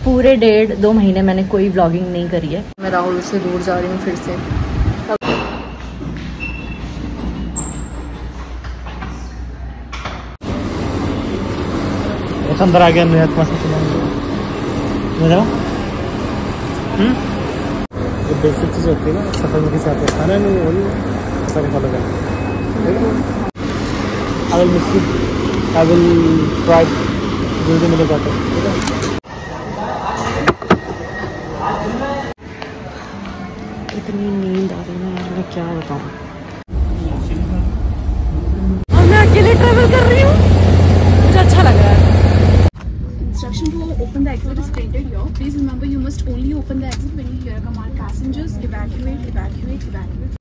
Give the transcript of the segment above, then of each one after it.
पूरे 1.5-2 महीने मैंने कोई व्लॉगिंग नहीं करी है। मैं राहुल से दूर जा रही हूँ फिर से। अंदर आ गया मेरा बेसिक चीज़ होती है ना, सफर में किसी आते खाना नहीं सारे फॉलो कर। I will miss you, I will try जल्दी मिले जाते हैं, ठीक है। इतनी नींद आ रही है यार, मैं क्या बताऊँ। और मैं अकेले ट्रैवल कर रही हूँ, मुझे अच्छा लग रहा है। Instruction to open the exit is printed here. Please remember you must only open the exit when you hear a command. Passengers, evacuate, evacuate, evacuate.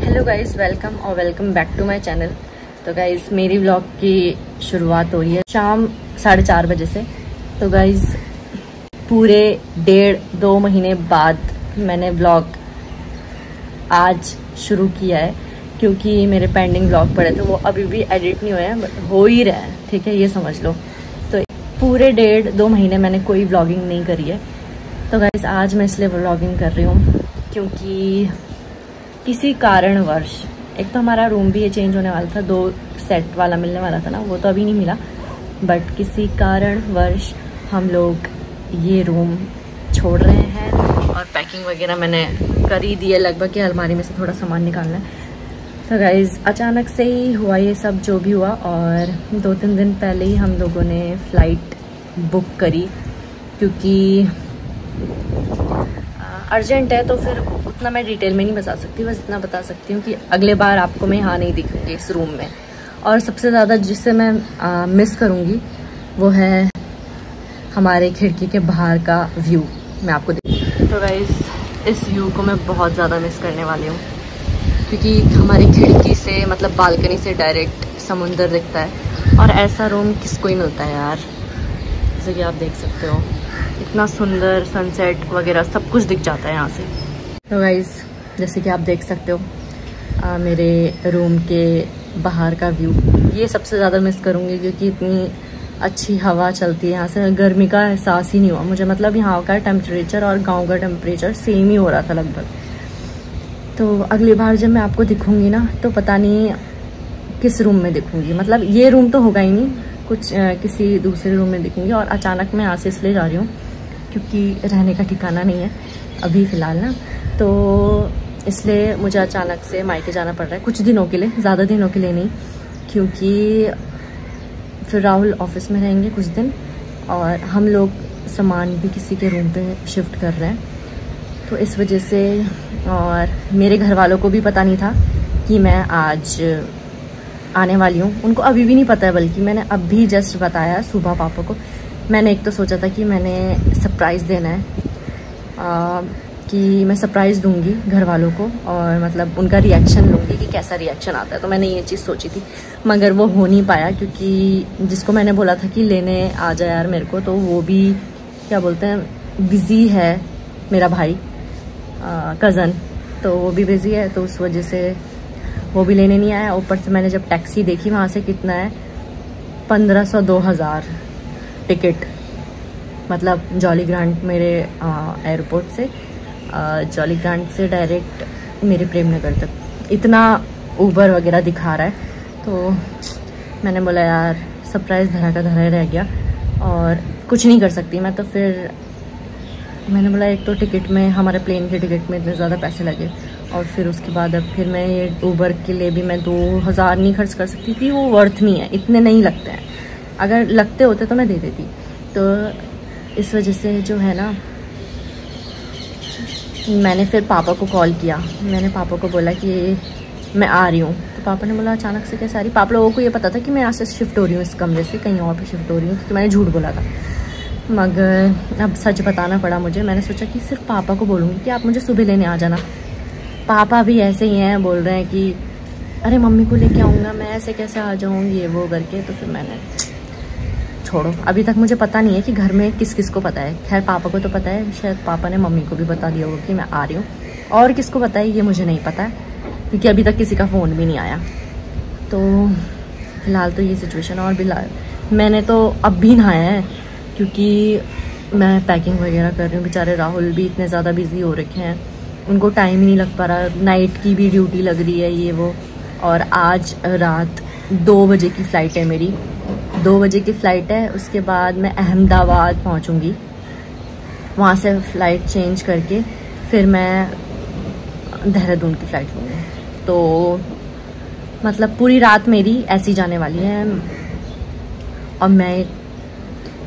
Hello guys, welcome और welcome back to my channel. तो guys मेरी vlog की शुरुआत हो रही है शाम 4:30 बजे से। तो गाइज़ पूरे 1.5-2 महीने बाद मैंने व्लॉग आज शुरू किया है, क्योंकि मेरे पेंडिंग व्लॉग पड़े थे, वो अभी भी एडिट नहीं हुए हैं, बट हो ही रहा है, ठीक है, ये समझ लो। तो पूरे 1.5-2 महीने मैंने कोई व्लॉगिंग नहीं करी है। तो गाइस आज मैं इसलिए व्लॉगिंग कर रही हूँ क्योंकि किसी कारणवश, एक तो हमारा रूम भी ये चेंज होने वाला था, 2 सेट वाला मिलने वाला था ना, वो तो अभी नहीं मिला, बट किसी कारणवश हम लोग ये रूम छोड़ रहे हैं और पैकिंग वगैरह मैंने कर ही दी है लगभग, कि अलमारी में से थोड़ा सामान निकालना है। तो गाइज़ अचानक से ही हुआ ये सब जो भी हुआ, और 2-3 दिन पहले ही हम लोगों ने फ़्लाइट बुक करी, क्योंकि अर्जेंट है। तो फिर उतना मैं डिटेल में नहीं बता सकती, बस इतना बता सकती हूँ कि अगले बार आपको मैं यहाँ नहीं दिखूँगी इस रूम में। और सबसे ज़्यादा जिससे मैं मिस करूँगी वो है हमारे खिड़की के बाहर का व्यू। मैं आपको तो गाइज़ इस व्यू को मैं बहुत ज़्यादा मिस करने वाली हूँ, क्योंकि हमारी खिड़की से मतलब बालकनी से डायरेक्ट समुंदर दिखता है, और ऐसा रूम किसको ही मिलता है यार। जैसे कि आप देख सकते हो, इतना सुंदर सनसेट वगैरह सब कुछ दिख जाता है यहाँ से। तो गाइज़ जैसे कि आप देख सकते हो मेरे रूम के बाहर का व्यू, ये सबसे ज़्यादा मिस करूँगी, क्योंकि इतनी अच्छी हवा चलती है यहाँ से, गर्मी का एहसास ही नहीं हुआ मुझे। मतलब यहाँ का टेम्परेचर और गाँव का टेम्परेचर सेम ही हो रहा था लगभग। तो अगली बार जब मैं आपको दिखूंगी ना, तो पता नहीं किस रूम में दिखूंगी, मतलब ये रूम तो होगा ही नहीं, कुछ किसी दूसरे रूम में दिखूंगी। और अचानक मैं यहाँ से इसलिए जा रही हूँ क्योंकि रहने का ठिकाना नहीं है अभी फ़िलहाल ना, तो इसलिए मुझे अचानक से मायके जाना पड़ रहा है कुछ दिनों के लिए, ज़्यादा दिनों के लिए नहीं, क्योंकि फिर राहुल ऑफिस में रहेंगे कुछ दिन, और हम लोग सामान भी किसी के रूम पे शिफ्ट कर रहे हैं। तो इस वजह से, और मेरे घर वालों को भी पता नहीं था कि मैं आज आने वाली हूँ, उनको अभी भी नहीं पता है, बल्कि मैंने अभी जस्ट बताया सुबह पापा को। मैंने एक तो सोचा था कि मैंने सरप्राइज़ देना है, कि मैं सरप्राइज़ दूंगी घर वालों को, और मतलब उनका रिएक्शन लूँगी कि कैसा रिएक्शन आता है। तो मैंने ये चीज़ सोची थी, मगर वो हो नहीं पाया, क्योंकि जिसको मैंने बोला था कि लेने आ जाए यार मेरे को, तो वो भी क्या बोलते हैं बिज़ी है, मेरा भाई कज़न, तो वो भी बिज़ी है, तो उस वजह से वो भी लेने नहीं आया। ऊपर से मैंने जब टैक्सी देखी वहाँ से कितना है 1500-2000 टिकट, मतलब जॉली ग्रांट मेरे एयरपोर्ट से, जॉली ग्रांट से डायरेक्ट मेरे प्रेम नगर तक, इतना ऊबर वगैरह दिखा रहा है। तो मैंने बोला यार सरप्राइज़ धरा का धरा रह गया और कुछ नहीं कर सकती मैं। तो फिर मैंने बोला एक तो टिकट में, हमारे प्लेन के टिकट में इतने ज़्यादा पैसे लगे, और फिर उसके बाद अब फिर मैं ये ऊबर के लिए भी मैं 2000 नहीं खर्च कर सकती थी, वो वर्थ नहीं है, इतने नहीं लगते हैं, अगर लगते होते तो मैं दे देती। तो इस वजह से जो है ना, मैंने फिर पापा को कॉल किया, मैंने पापा को बोला कि मैं आ रही हूँ। तो पापा ने बोला अचानक से कैसे आ रही? पापा लोगों को ये पता था कि मैं यहाँ से शिफ्ट हो रही हूँ, इस कमरे से कहीं और पे शिफ्ट हो रही हूँ, क्योंकि मैंने झूठ बोला था, मगर अब सच बताना पड़ा मुझे। मैंने सोचा कि सिर्फ पापा को बोलूँगी कि आप मुझे सुबह लेने आ जाना। पापा भी ऐसे ही हैं, बोल रहे हैं कि अरे मम्मी को लेके आऊँगा मैं, ऐसे कैसे आ जाऊँगी, ये वो करके। तो फिर मैंने छोड़ो, अभी तक मुझे पता नहीं है कि घर में किस किस को पता है। खैर पापा को तो पता है, शायद पापा ने मम्मी को भी बता दिया होगा कि मैं आ रही हूँ, और किसको पता है ये मुझे नहीं पता है, क्योंकि अभी तक किसी का फ़ोन भी नहीं आया। तो फ़िलहाल तो ये सिचुएशन। और भी मैंने तो अब भी नहाया है क्योंकि मैं पैकिंग वगैरह कर रही हूँ। बेचारे राहुल भी इतने ज़्यादा बिजी हो रखे हैं, उनको टाइम ही नहीं लग पा रहा, नाइट की भी ड्यूटी लग रही है ये वो। और आज रात 2 बजे की फ़्लाइट है मेरी, 2 बजे की फ़्लाइट है। उसके बाद मैं अहमदाबाद पहुँचूँगी, वहाँ से फ़्लाइट चेंज करके फिर मैं देहरादून की फ़्लाइट लूँगी। तो मतलब पूरी रात मेरी ऐसी जाने वाली है। और मैं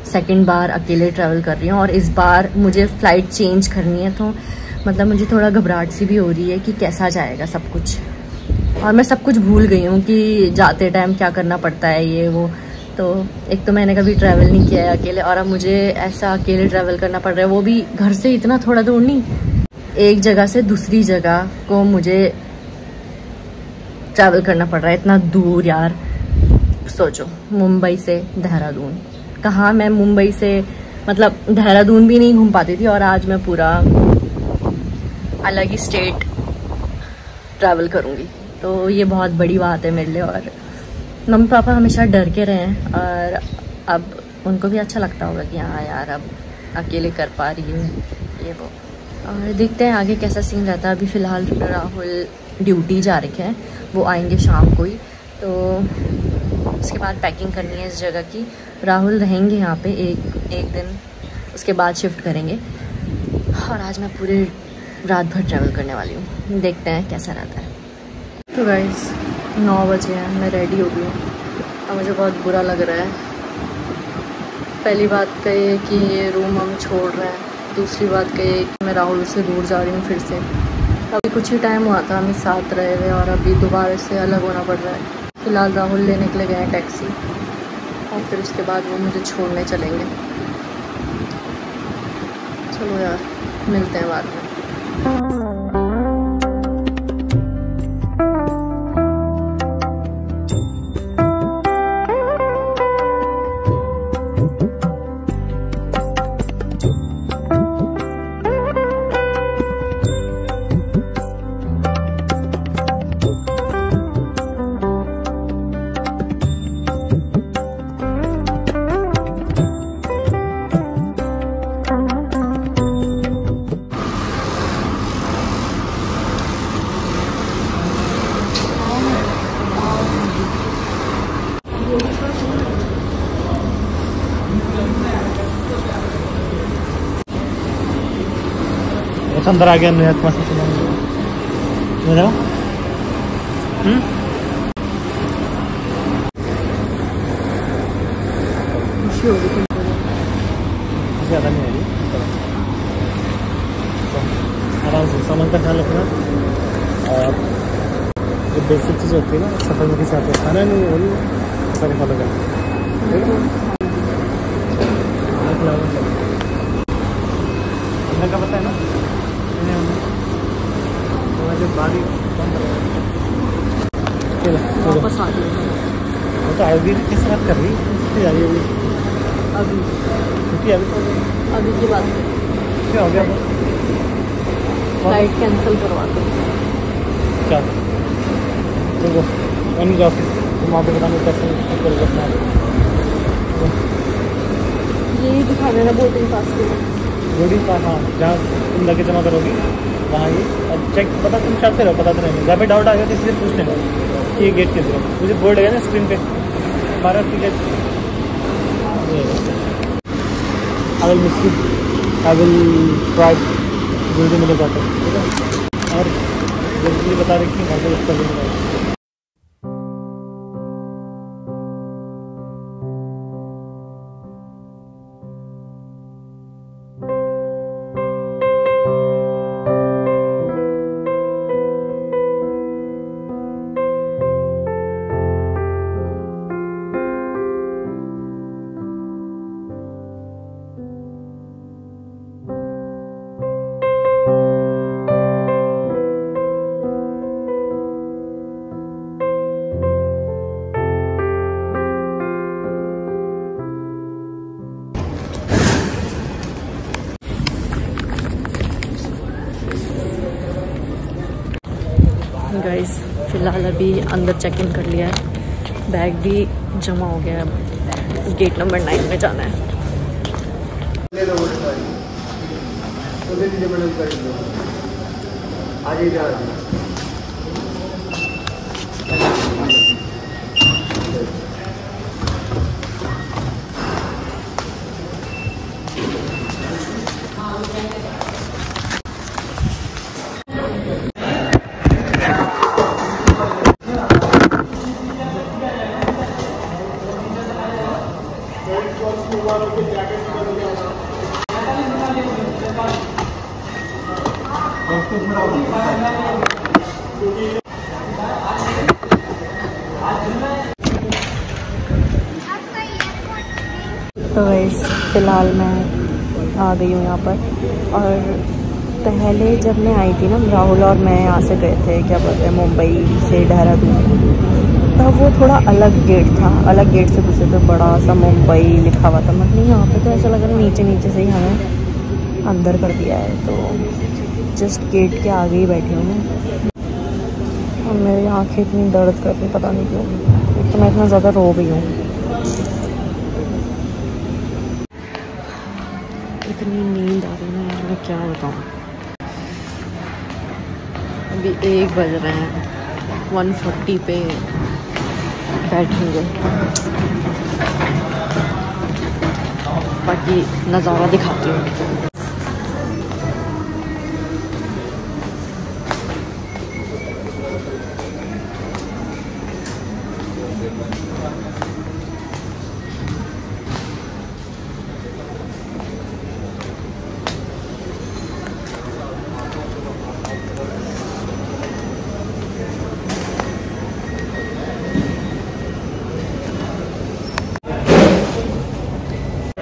सेकंड बार अकेले ट्रैवल कर रही हूँ और इस बार मुझे फ़्लाइट चेंज करनी है, तो मतलब मुझे थोड़ा घबराहट सी भी हो रही है कि कैसा जाएगा सब कुछ। और मैं सब कुछ भूल गई हूँ कि जाते टाइम क्या करना पड़ता है ये वो। तो एक तो मैंने कभी ट्रैवल नहीं किया है अकेले, और अब मुझे ऐसा अकेले ट्रैवल करना पड़ रहा है, वो भी घर से इतना थोड़ा दूर नहीं, एक जगह से दूसरी जगह को मुझे ट्रैवल करना पड़ रहा है इतना दूर यार। सोचो, मुंबई से देहरादून, कहाँ मैं मुंबई से मतलब देहरादून भी नहीं घूम पाती थी, और आज मैं पूरा अलग ही स्टेट ट्रैवल करूँगी। तो ये बहुत बड़ी बात है मेरे लिए। और मम्मी पापा हमेशा डर के रहे हैं, और अब उनको भी अच्छा लगता होगा कि हाँ यार अब अकेले कर पा रही हूँ ये वो। और देखते हैं आगे कैसा सीन रहता है। अभी फ़िलहाल राहुल ड्यूटी जा रखे हैं, वो आएंगे शाम को ही, तो उसके बाद पैकिंग करनी है इस जगह की। राहुल रहेंगे यहाँ पे एक दिन, उसके बाद शिफ्ट करेंगे। और आज मैं पूरे रात भर ट्रैवल करने वाली हूँ, देखते हैं कैसा रहता है। तो गाइस 9 बजे हैं, मैं रेडी हो गई हूँ और मुझे बहुत बुरा लग रहा है। पहली बात तो ये कि ये रूम हम छोड़ रहे हैं, दूसरी बात ये कि मैं राहुल से दूर जा रही हूँ फिर से। अभी कुछ ही टाइम हुआ था हम साथ रहे हुए, और अभी दोबारा से अलग होना पड़ रहा है। फ़िलहाल राहुल लेने के लिए गए हैं टैक्सी, और फिर उसके बाद वो मुझे छोड़ने चलेंगे। चलो यार, मिलते हैं बाद में। अंदर आ गया मेरा खुशी हो गई ज़्यादा नहीं आ रही, आराम से सामान का ख्याल रखना। और जो बेसिक चीज़ होती है ना सफर में किसी आते खाना नहीं, वो नहीं सारे फॉलो करना। हमने का पता है ना, वापस आ गई। वो तो अभी किस बात कर रही है अभी छुट्टी अभी की बात क्या हो गया? फ्लाइट कैंसिल करवा दो। क्या देखो एनी जॉब वहाँ पे बताना कैसे करना है, यही दिखा देना बोर्डिंग पास के बोर्डिंग पास। हाँ, जहाँ तुम लगे जमा करोगी वहाँ ये और चेक पता तुम चलते रहो, पता तो नहीं। जहाँ पे डाउट आ गया तो इसलिए पूछ लेना कि ये गेट किधर है। मुझे बोर्ड है ना स्क्रीन पे हमारा ticket. I will miss you, I will try जल्दी मिले जाता है, ठीक है। और जल्दी बता रही कि घर पर उसका गाइस। फ़िलहाल अभी अंदर चेक इन कर लिया है, बैग भी जमा हो गया। अब गेट नंबर 9 में जाना है। तो गाइस फ़िलहाल मैं आ गई हूँ यहाँ पर। और पहले जब मैं आई थी ना, राहुल और मैं यहाँ से गए थे, क्या बोलते हैं, मुंबई से देहरादून, तब वो थोड़ा अलग गेट था। अलग गेट से घुसे तो बड़ा सा मुंबई लिखा हुआ था। मतलब यहाँ पे तो ऐसा लग रहा है नीचे नीचे से ही हमें अंदर कर दिया है। तो जस्ट गेट के आगे ही बैठी हूँ मैं। और मेरी आँखें इतनी दर्द कर रही, पता नहीं क्यों। तो मैं इतना ज़्यादा रो गई हूँ। इतनी नींद आ रही है ना, मैं क्या बताऊँ। अभी 1 बज रहे हैं, 1:40 पे बैठेंगे। बाकी नज़ारा दिखाती हूँ।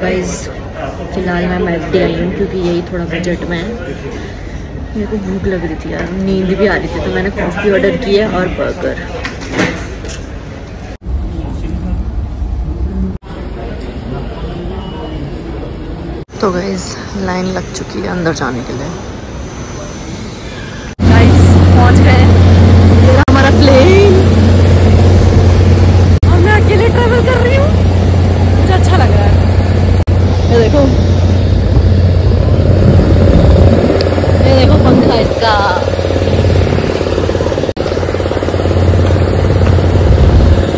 गाइस फ़िलहाल मैं मैकडी आई हूँ क्योंकि यही थोड़ा बजट में है। मेरे को भूख लग रही थी यार, नींद भी आ रही थी, तो मैंने कॉफ़ी ऑर्डर की है और बर्गर। तो गाइस लाइन लग चुकी है अंदर जाने के लिए। गाइस पहुँच गए, हमारा प्लेन। और मैं अकेले ट्रैवल कर रही हूँ, मुझे अच्छा लग रहा है। ये देखो पंखा इसका।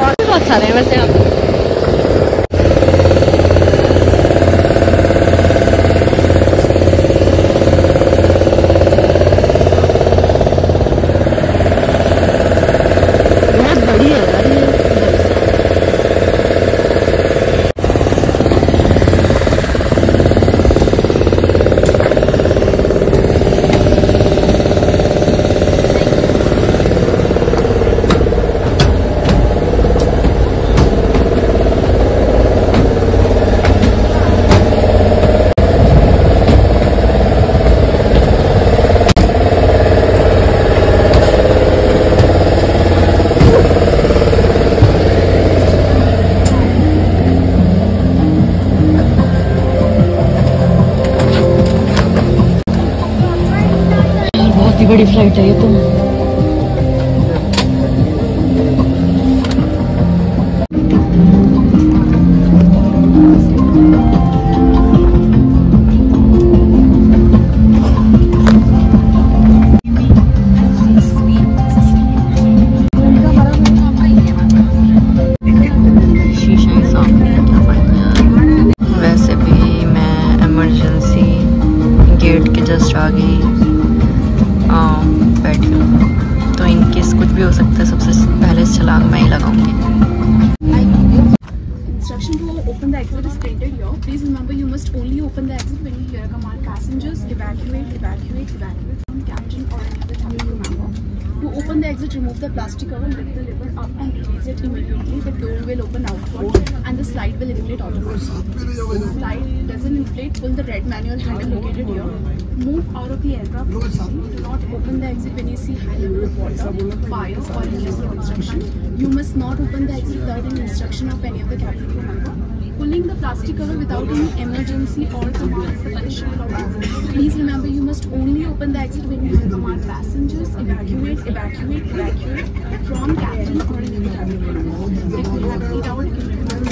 और भी बहुत सारे हैं वैसे यहाँ पे। बहुत बड़ी है यार ये। बड़ी फ्लाइट है ये तो। शीशा ही साफ नहीं है, क्या फायदा यार। वैसे भी मैं इमरजेंसी गेट के जस्ट आ गई बैठी हूँ, तो इनकेस कुछ भी हो सकता है। सबसे पहले छलांग मैं ही लगाऊंगी। Instruction to open the exit is printed here. Please remember you must only open the exit when you hear a command. Passengers evacuate, evacuate, evacuate from captain or any other cabin crew member. To open the exit, remove the plastic cover, lift the lever up and release it immediately. The door will open outward and the slide will inflate automatically. If the slide doesn't inflate, pull the red manual handle located here. Move out of the aircraft. Do not open the exit when you see high level of water, fires or any other obstruction. You must not open the exit without an instruction of any of the cabin crew member. Pulling the plastic cover without any emergency or command is the punishment of exit. Please remember, you must only open the exit when you command passengers evacuate, evacuate, evacuate from cabin or another cabin member. Read out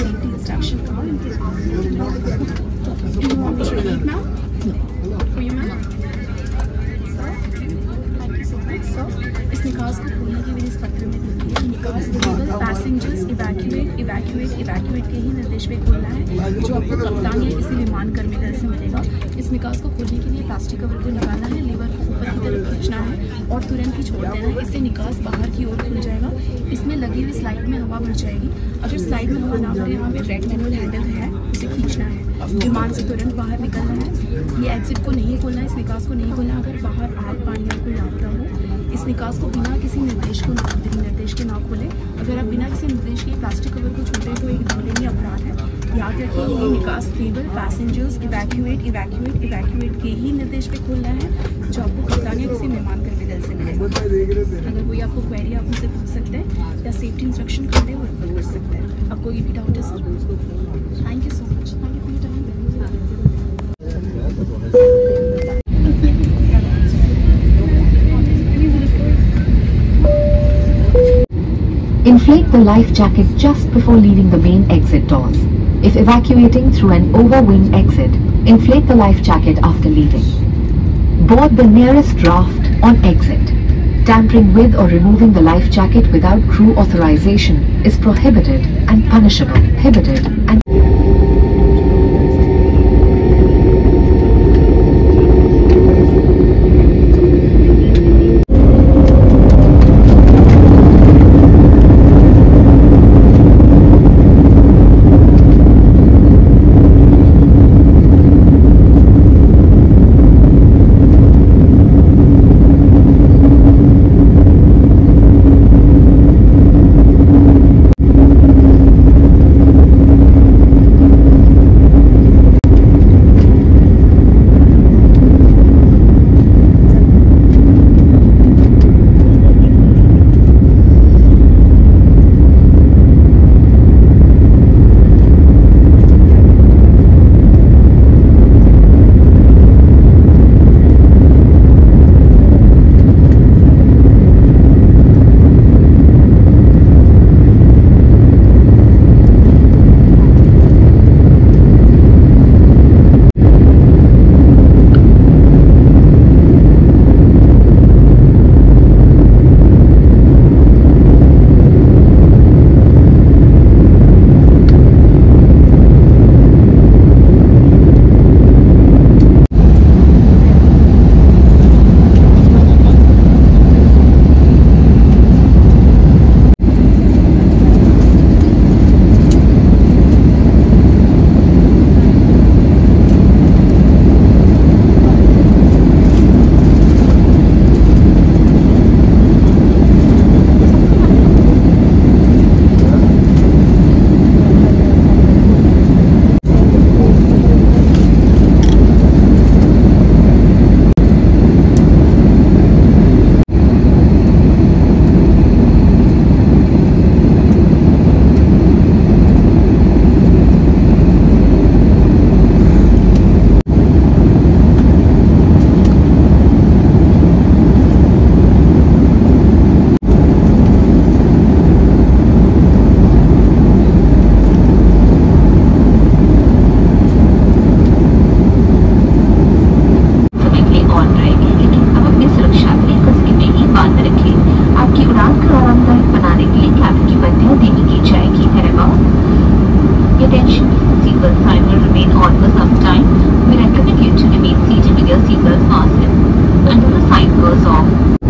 safety instruction card and please ask you. Do you want me to repeat now? For you, ma'am? Sir? Thank you so much, sir. इस निकास को खोलने की मेरी इस पत्र में दी है। निकास केवल पैसेंजर्स इवैक्यूएट के ही निर्देश पे खोलना है, जो आपको कप्तान या किसी विमान कर्मी दल से मिलेगा। इस निकास को खोलने के लिए प्लास्टिक कवर को निकालना है, लीवर को ऊपर की तरफ खींचना है और तुरंत ही छोड़ देना है। इससे निकास बाहर की ओर खुल जाएगा। इसमें लगी हुई स्लाइड में हवा भर जाएगी। अगर स्लाइड में हवा ना भरे, यहाँ पे रेड मैनुअल हैंडल है, उसे खींचना है। विमान से तुरंत बाहर निकलना है। ये एग्जिट को नहीं खोलना है, इस निकास को नहीं खोलना। अगर बाहर आग, पानी या कोई आपदा हो, इस निकास को बिना किसी निर्देश के ना खोलें। अगर आप बिना किसी निर्देश के प्लास्टिक कवर को छूटे तो एक दंडनीय अपराध है। याद रखिए, ये निकास केवल पैसेंजर्स इवैक्यूएट के ही निर्देश पे खोलना है, जो आपको कप्तान या किसी मेहमान कर्मी दल से मिलेगा। अगर कोई आपको क्वेरी आप मुझसे पूछ सकते हैं या सेफ्टी इंस्ट्रक्शन कार्ड है वो रेफर कर सकते हैं। आपको ये भी डाउट है sir? Thank you so much. Thank you for your time. Inflate the life jacket just before leaving the main exit doors. If evacuating through an over-wing exit, inflate the life jacket after leaving. Board the nearest raft on exit. Tampering with or removing the life jacket without crew authorization is prohibited and punishable. Attention, seatbelt sign will remain on for some time. We recommend you to remain seated with your seatbelt fastened until the sign goes off.